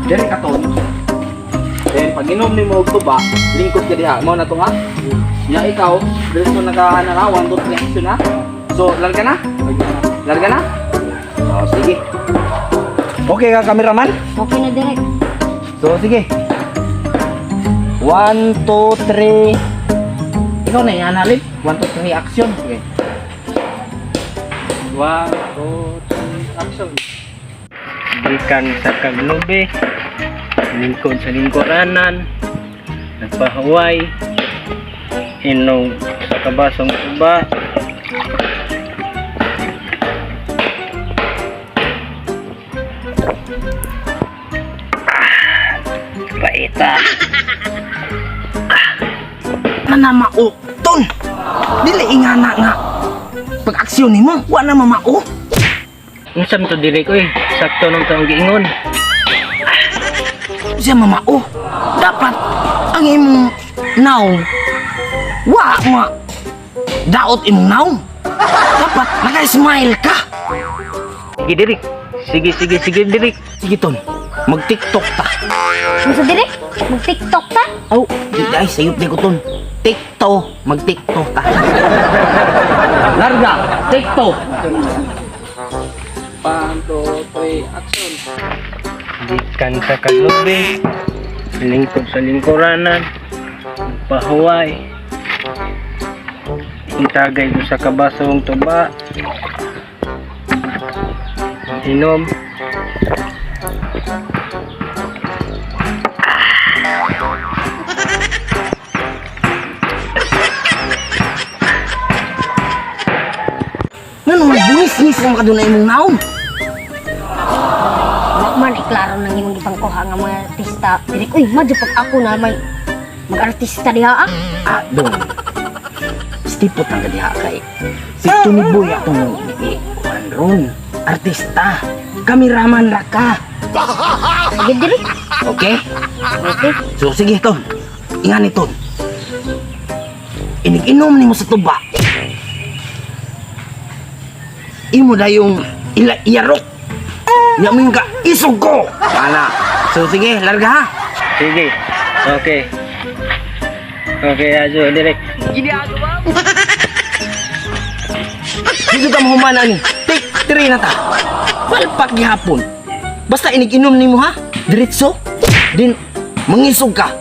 Dere katon. Then pag inom ni mo og tuba, lingkod ka diha. Mao na to ha. Ya ikaw, diretso nakahanarawan dot reaction ha. So, larga na? Larga na? Oh, sige. Okay ka, cameraman? Okay na direct. So, sige. 1, 2, 3. Ikaw na yung analip. 1, 2, 3, action. Sige. 1, 2, 3, action. Gikan sa Kaglobe, lingkod sa lingkuranan, nagpahuway, inom sa kabasong tuba, baita. Nanamao, ton. Dili ingana nga. Pag-aksyon ni mo, wala na mamao. Unsam to diri ko sakto nung taong giingon. Siya mamao. Dapat ang imong naong wa nga daot imong naong. Dapat naka-smile ka. Sige diri. Sige diri. Sige ton, mag-TikTok ta. Gusto direct? Mag-TikTok ta? Oh, di ay sayop di ko ton. Mag-TikTok ta. Larga, TikTok. 1, 2, 3, action. Gikan sa Kaglobe, lingkod sa lingkuranan, nagpahuway, itagay ko sa kabasong tuba, inom. Ngano magbunis-nis ang kadunay imong naong. Wala man, iklaro nang imong gipangkuha nga mga artista. Direct, uy, madyo pag ako na may mag-artista diha ah. Ah, dong. Stipot ang kadiha kay. Si Tony Boy atong ron. Artista. Kameraman ra ka. Sige direct. Okay? Okay. So sige ton. Ingani ton. Inig-inom nimo sa tuba. Imo na yung iyarok. Yamin ka, isog ko. Ana. So sige, larga ha. Sige. Okay. Okay, ajo direct. Dito ta mahumana ni. Take 3 na ta. Palpak gihapon. Basta inig-inom nimo ha. Diretso. Din mangisog ka.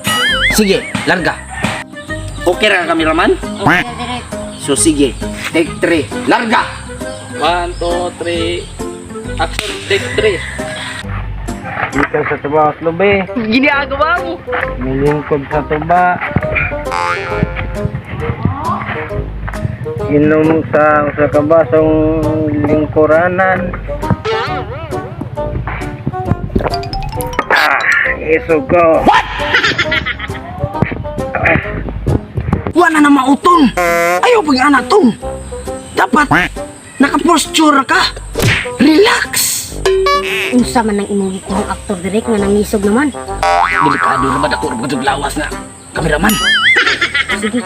Sige, larga. Okay ra ka, cameraman? Okay na direct. So sige, take 3. Larga. 1, 2, 3. Action, take 3. Gikan sa tuba Kaglobe, Ginagawa mo. nilingkod sa tuba, inom sa kabasong lingkuranan. Isog ko. Wala na mauton. Ayaw pag anak ton. Dapat naka-posture ka. Relax. Unsa man ang imong gikuhang aktor direct nga nangisog naman. Delikado na ba ako rin lawas na kameraman? Sige,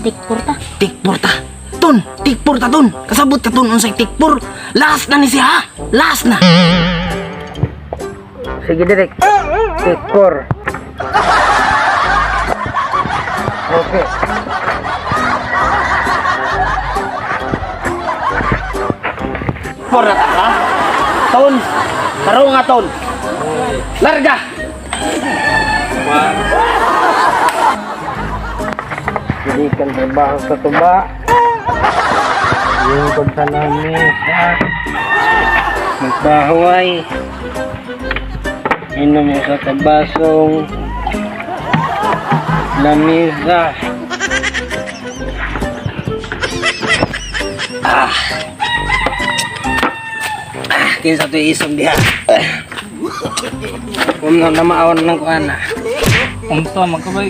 tikpor ta. Tikpor ta. Ton, tikpor ta ton. Kasabot ka ton unsay tikpor. Last na ni siya. Last na. Sige direct. Take 4. Okay. Tikpor na ta ha. Ton. Karo nga ton. Larga. Gikan trabaho sa tuba, lingkod sa lamesa, magbahuway, inom mo sa kabasong lamesa. Kinsa to isog diha. Kung na maawan lang ko ana. Unta magkabay.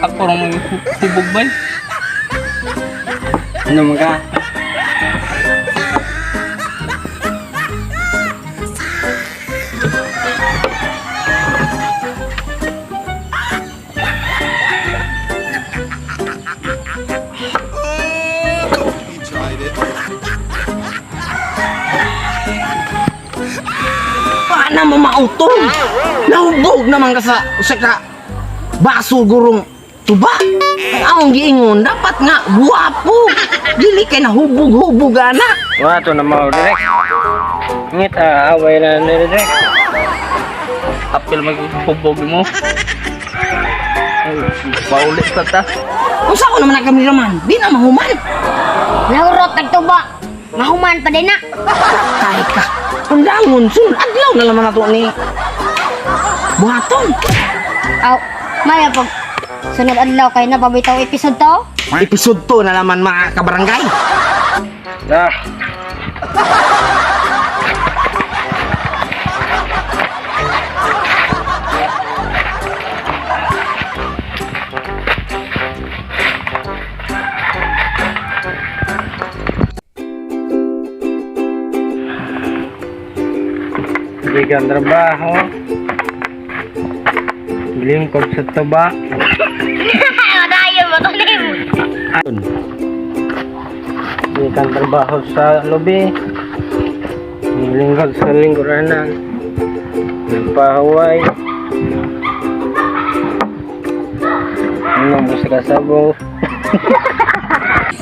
Ako rin may hubog bay. Inom ka. Paano mo mautong? Nahubog naman ka sa ka baso gurong tuba. Ang akong giingon, dapat nga guwapo. Dili kay nahubog-hubog ana. Wala to na mo direk. Ngit away na ni direk. Apil maghubog mo. Ay, paulit ka ta. Unsa ko naman kami raman? Di na mahuman. Lahurot nagtuba. Mahuman pa din na. Kay ka. Undangon sun adlaw na naman nato ni buhaton. Aw, maya pag sunod adlaw kay na babitaw episode to. Episode 2 na naman mga kabarangay. Dah. Bigan trabaho. Lingkod sa tuba. Madayon mo to nim. Bigan trabaho sa lobby. Lingkod sa lingkuranan. Nagpahuway. Ano mo sa kasabo?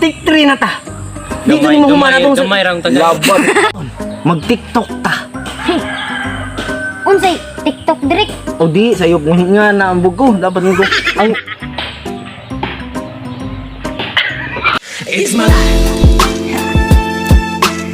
Tik 3 na ta. Dito ni mo human atong Gamay rang tagay. laban. Mag-TikTok ta. Unsay TikTok direk. O di sayop mo nga na ang bugo. Dapat nito ang It's my life.